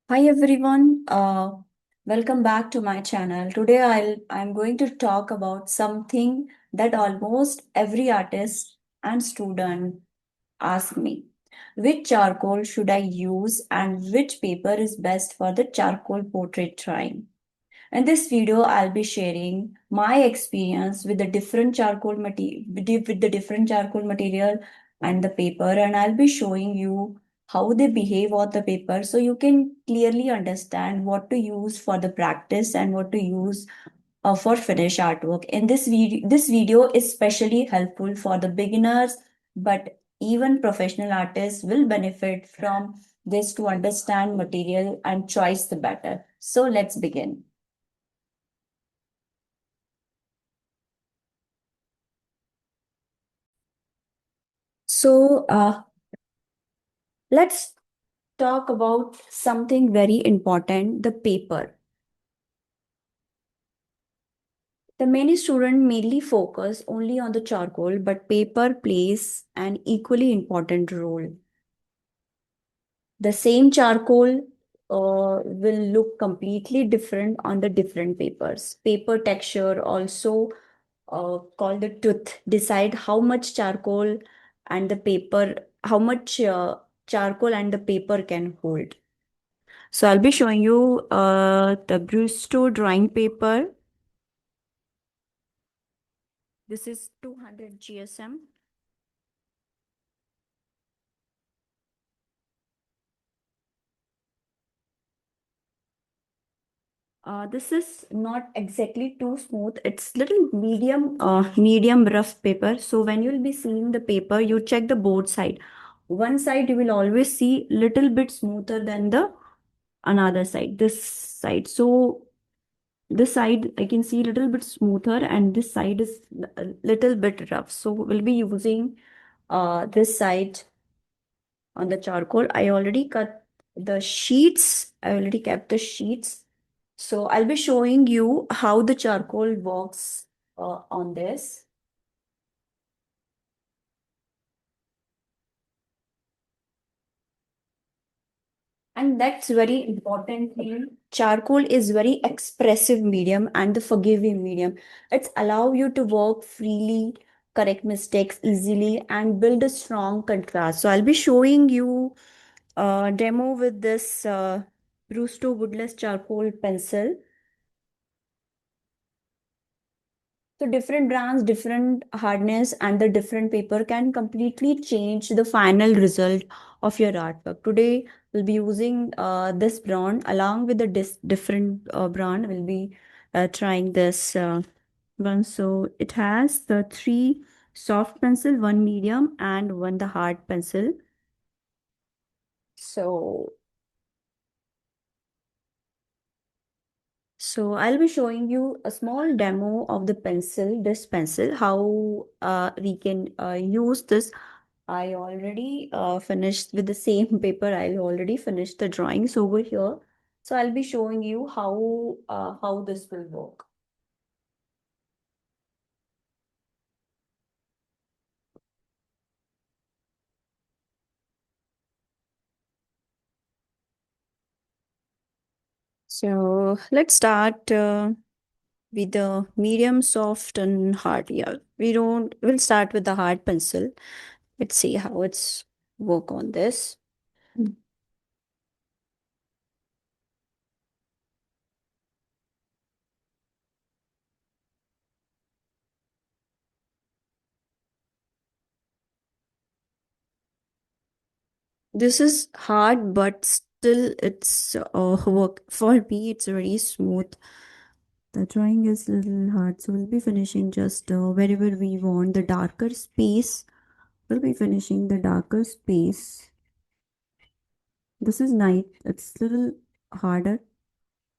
Hi everyone, welcome back to my channel. Today I'm going to talk about something that almost every artist and student ask me. Which charcoal should I use and which paper is best for the charcoal portrait drawing? In this video, I'll be sharing my experience with the different charcoal material, with the different charcoal material and the paper, and I'll be showing you how they behave on the paper, so you can clearly understand what to use for the practice and what to use for finish artwork. In this video is especially helpful for the beginners, but even professional artists will benefit from this to understand material and choice the better. So let's begin. So let's talk about something very important, the paper. The many students mainly focus only on the charcoal, but paper plays an equally important role. The same charcoal will look completely different on the different papers. Paper texture, also called the tooth, decide how much charcoal and the paper, how much charcoal and the paper can hold. So I'll be showing you the Brusto drawing paper. This is 200 GSM. This is not exactly too smooth. It's little medium rough paper. So when you'll be seeing the paper, you check the both side. One side you will always see little bit smoother than the another side. This side. So this side I can see little bit smoother, and this side is a little bit rough. So we'll be using this side on the charcoal. I already cut the sheets. I already kept the sheets. So I'll be showing you how the charcoal works on this. And that's very important thing. Charcoal is very expressive medium and the forgiving medium. It's allow you to work freely, correct mistakes easily, and build a strong contrast. So I'll be showing you a demo with this Brusto woodless charcoal pencil. So different brands, different hardness, and the different paper can completely change the final result of your artwork. Today, we'll be using this brand along with the different brand. We'll be trying this one. So it has the three soft pencil, one medium, and one the hard pencil. So So I'll be showing you a small demo of the pencil, this pencil, how we can use this. I already finished with the same paper. I already finished the drawings over here. So I'll be showing you how this will work. So let's start with the medium, soft, and hard. Yeah, we'll start with the hard pencil. Let's see how it's work on this. This is hard, but still it's work. For me, it's very smooth. The drawing is a little hard, so we'll be finishing just wherever we want the darker space. We'll be finishing the darker space. This is night. It's a little harder.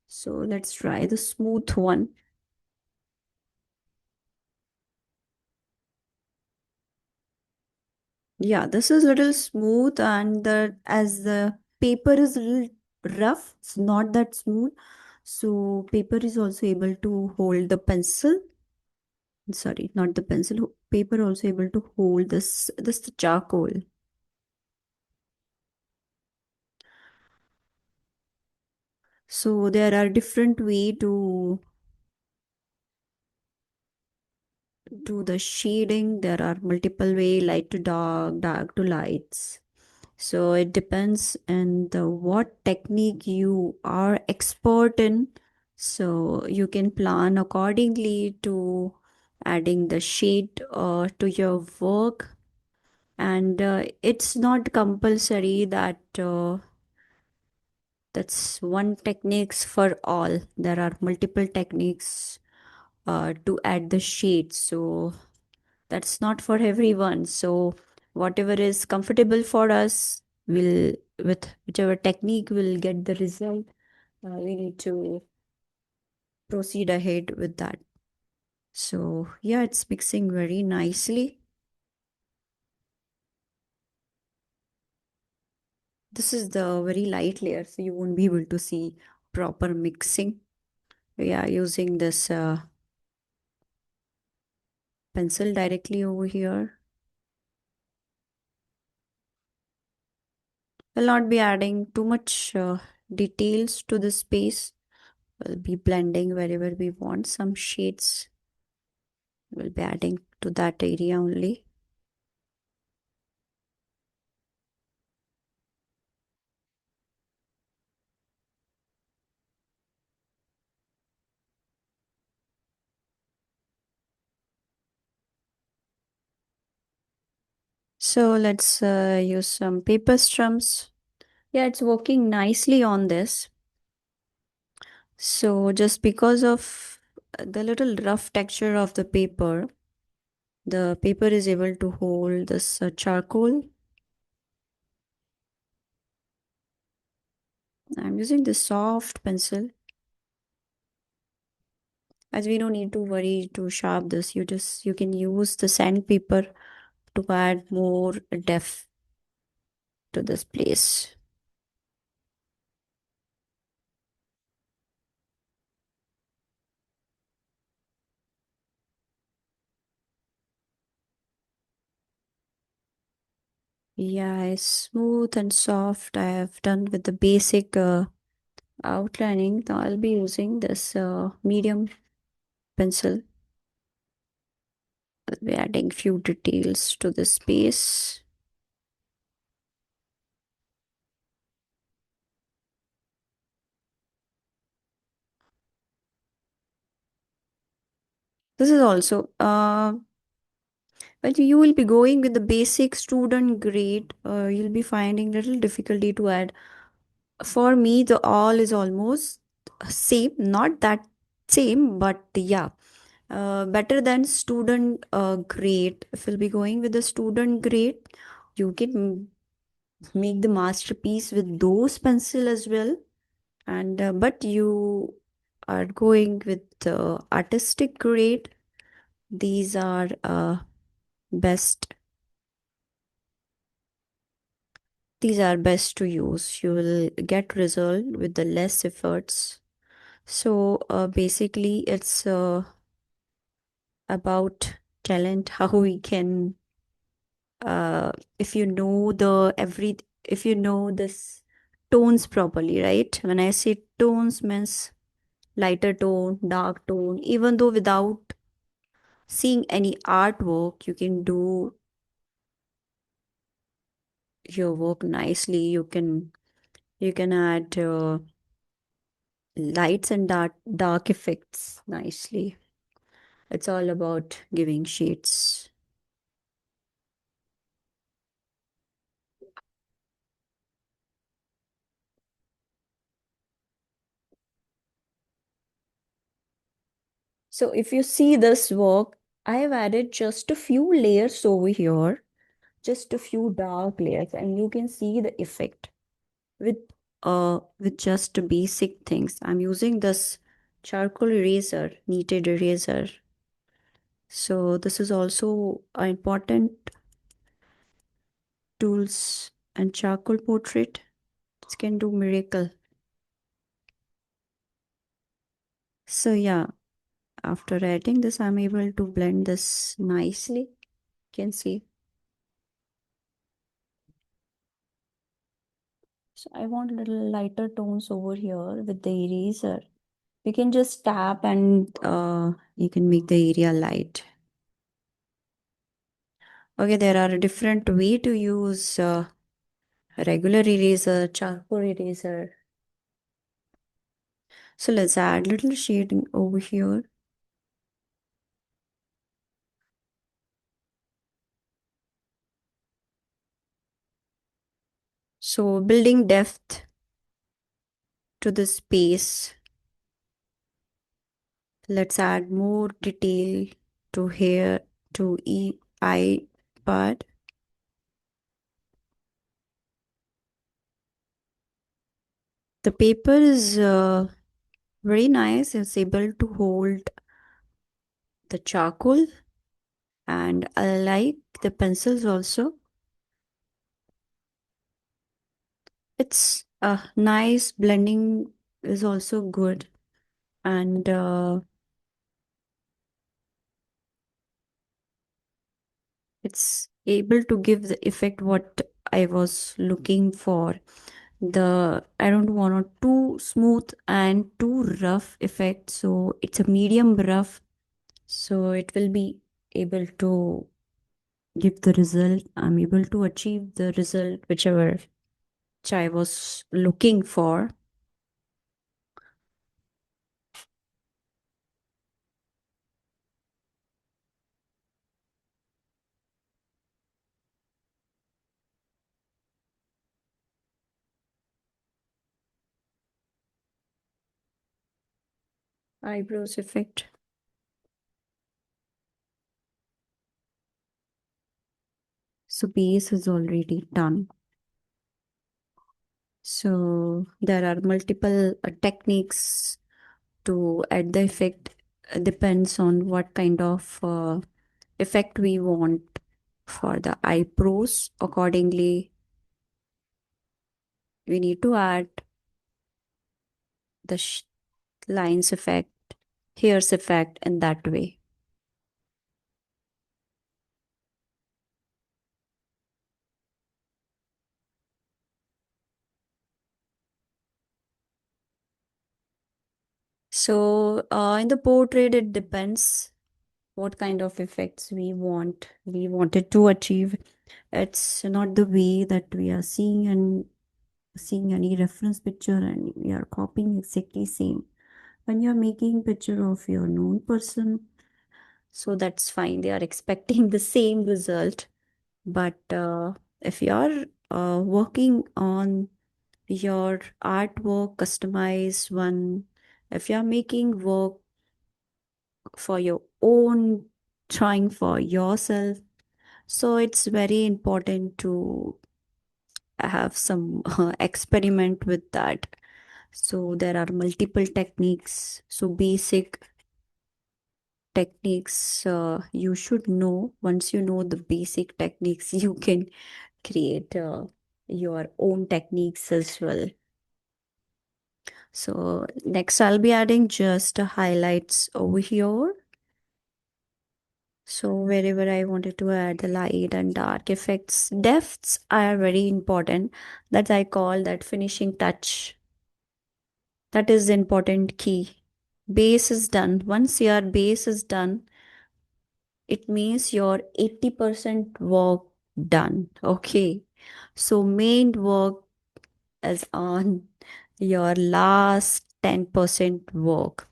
So let's try the smooth one. Yeah, this is little smooth, and the as the paper is little rough, it's not that smooth. So paper is also able to hold the pencil. Sorry, not the pencil. Paper also able to hold this charcoal. So there are different way to do the shading. There are multiple way, light to dark, dark to lights. So it depends on the what technique you are expert in. So you can plan accordingly to adding the shade to your work. And it's not compulsory that that's one techniques for all. There are multiple techniques to add the shades. So that's not for everyone. So whatever is comfortable for us will with whichever technique will get the result. We need to proceed ahead with that. So yeah, it's mixing very nicely. This is the very light layer, so you won't be able to see proper mixing. We are using this pencil directly over here. Will not be adding too much details to the space. We'll be blending wherever we want. Some shades we'll be adding to that area only. So let's use some paper strums. Yeah, it's working nicely on this. So just because of the little rough texture of the paper is able to hold this charcoal. I'm using this soft pencil as we don't need to worry to sharp this. You can use the sandpaper to add more depth to this place. Yeah, it's smooth and soft. I have done with the basic outlining. Now I'll be using this medium pencil. I'll be adding few details to the space. This is also but you will be going with the basic student grade. You'll be finding little difficulty to add. For me, the all is almost same, not that same, but yeah, better than student grade. If you'll be going with the student grade, you can make the masterpiece with those pencil as well. And but you are going with the artistic grade. These are best. These are best to use. You will get result with the less efforts. So basically, it's about talent. How we can, if you know the every, if you know this tones properly, right? When I say tones, means lighter tone, dark tone. Even though without seeing any artwork, you can do your work nicely. You can add lights and dark effects nicely. It's all about giving shades. So if you see this work, I have added just a few layers over here, just a few dark layers, and you can see the effect with with just basic things. I'm using this charcoal eraser, kneaded eraser. So this is also an important tools and charcoal portrait. It can do miracle. So yeah, after adding this, I'm able to blend this nicely. You can see. So I want a little lighter tones over here with the eraser. You can just tap and you can make the area light. Okay, there are a different way to use regular eraser, charcoal eraser. So let's add little shading over here. So building depth to the space. Let's add more detail to hair, to eye part. The paper is very nice. It's able to hold the charcoal, and I like the pencils also. It's nice. Blending is also good, and it's able to give the effect what I was looking for. I don't want a too smooth and too rough effect, so it's a medium rough, so it will be able to give the result. I'm able to achieve the result whichever which I was looking for. Eyebrows effect. So base is already done. So there are multiple techniques to add the effect. Depends on what kind of effect we want for the eyebrows. Accordingly, we need to add the lines effect, hairs effect in that way. So in the portrait, it depends what kind of effects we wanted to achieve. It's not the way that we are seeing and seeing any reference picture and we are copying exactly same. When you're making picture of your known person, so that's fine, they are expecting the same result. But if you are working on your artwork, customized one, if you are making work for your own, trying for yourself, so it's very important to have some experiment with that. So there are multiple techniques. So basic techniques you should know. Once you know the basic techniques, you can create your own techniques as well. So next I'll be adding just highlights over here. So wherever I wanted to add the light and dark effects, depths are very important. That I call that finishing touch. That is the important key. Base is done. Once your base is done, it means your 80% work done. Okay. So main work is on your last 10% work.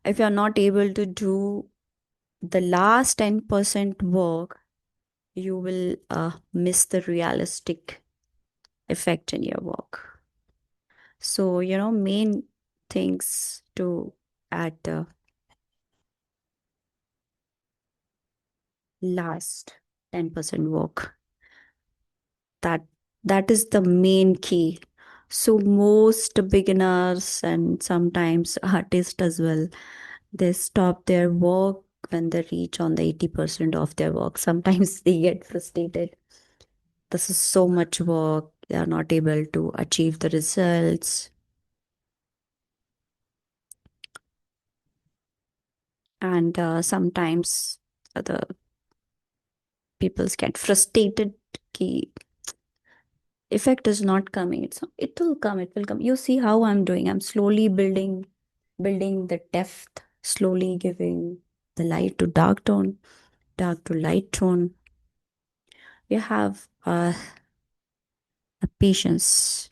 If you're not able to do the last 10% work, you will miss the realistic effect in your work. So, main things to add the last 10% work. That that is the main key. So most beginners and sometimes artists as well, they stop their work when they reach on the 80% of their work. Sometimes they get frustrated. This is so much work. They are not able to achieve the results. And sometimes the peoples get frustrated. Ki, effect is not coming. It will come, it will come. You see how I'm doing. I'm slowly building the depth, slowly giving the light to dark tone, dark to light tone. You have a patience.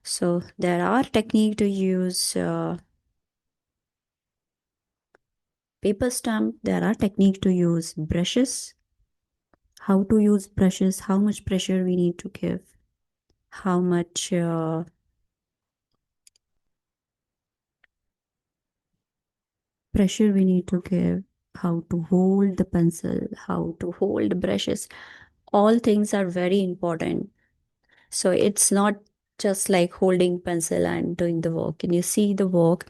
So there are technique to use paper stamp. There are technique to use brushes. How to use brushes, how much pressure we need to give, how much pressure we need to give, how to hold the pencil, how to hold brushes. All things are very important. So it's not just like holding pencil and doing the work. And you see the work,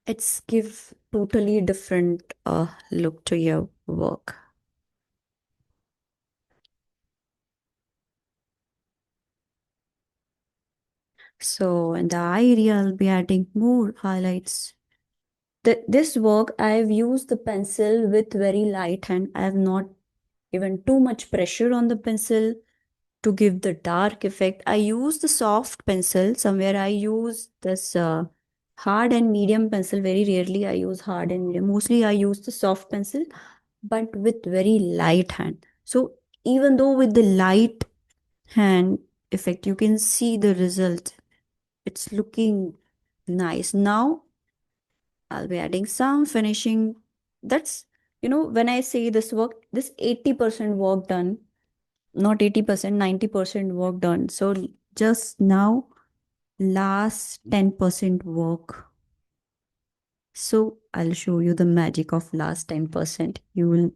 it's give totally different look to your work. So in the eye area, I'll be adding more highlights. This work, I've used the pencil with very light hand. I have not given too much pressure on the pencil to give the dark effect. I use the soft pencil. Somewhere I use this hard and medium pencil. Very rarely I use hard and medium. Mostly I use the soft pencil, but with very light hand. So even though with the light hand effect, you can see the result. It's looking nice. Now I'll be adding some finishing. That's, when I say this work, this 80% work done, not 80%, 90% work done. So just now, last 10% work. So I'll show you the magic of last 10%. You will,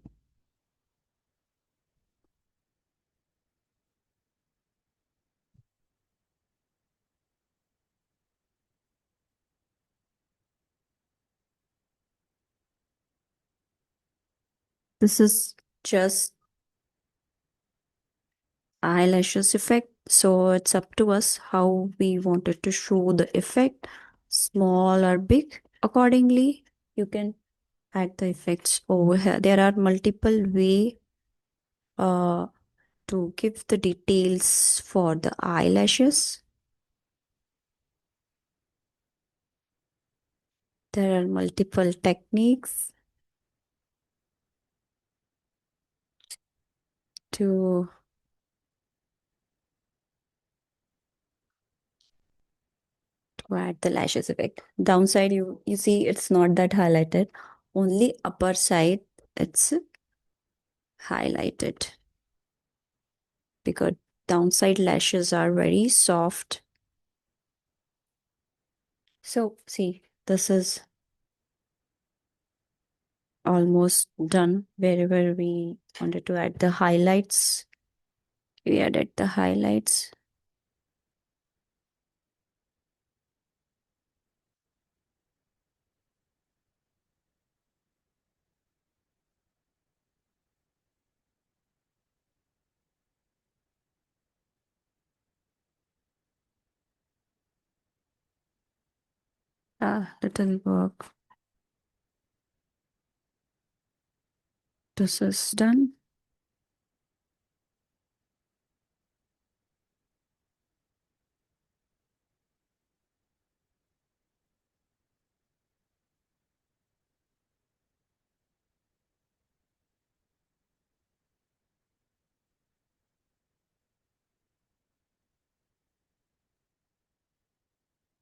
this is just eyelashes effect. So it's up to us how we wanted to show the effect, small or big. Accordingly, you can add the effects over here. There are multiple way uh, to give the details for the eyelashes. There are multiple techniques to add the lashes effect. Downside, you see it's not that highlighted. Only upper side it's highlighted because downside lashes are very soft. So see, this is almost done. Wherever we wanted to add the highlights, we added the highlights. Little work. This is done.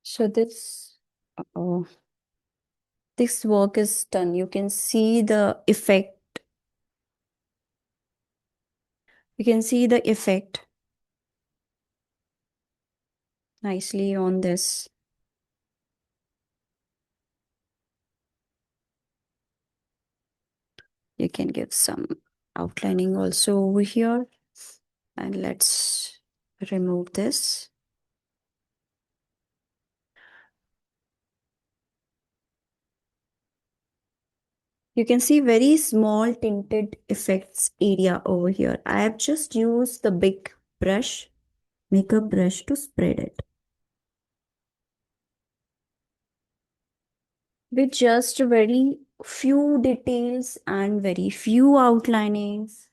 So uh, this work is done. You can see the effect. You can see the effect nicely on this. You can give some outlining also over here. And let's remove this. You can see very small tinted effects area over here. I have just used the big brush, makeup brush to spread it. With just very few details and very few outlinings.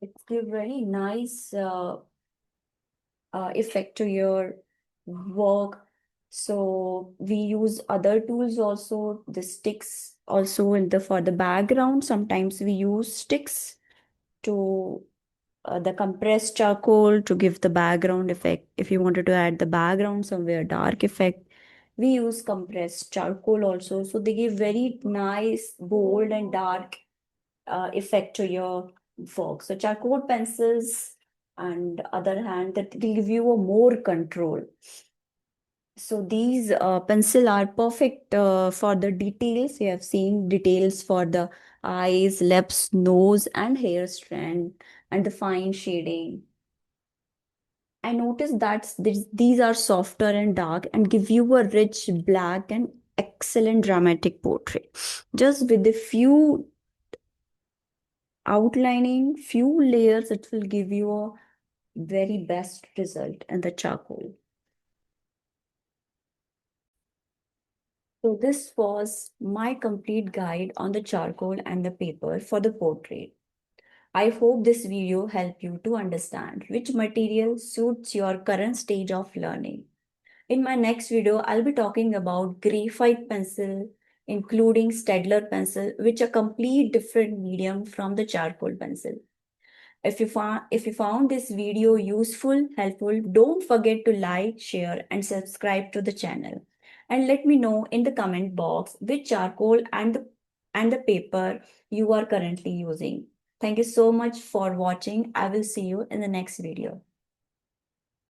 It gives very nice effect to your work. So we use other tools also, the sticks also in the for the background. Sometimes we use sticks to the compressed charcoal to give the background effect. If you wanted to add the background somewhere dark effect, we use compressed charcoal also. So they give very nice, bold and dark effect to your work. So charcoal pencils, and other hand, that will give you a more control. So these pencil are perfect for the details. You have seen details for the eyes, lips, nose, and hair strand, and the fine shading. I noticed that these are softer and dark and give you a rich black and excellent dramatic portrait. Just with a few outlining, few layers, it will give you a very best result in the charcoal. So this was my complete guide on the charcoal and the paper for the portrait. I hope this video helped you to understand which material suits your current stage of learning. In my next video, I'll be talking about graphite pencil, including Staedtler pencil, which are complete different medium from the charcoal pencil. If you found this video useful, helpful, don't forget to like, share, and subscribe to the channel. And let me know in the comment box which charcoal and the paper you are currently using. Thank you so much for watching. I will see you in the next video.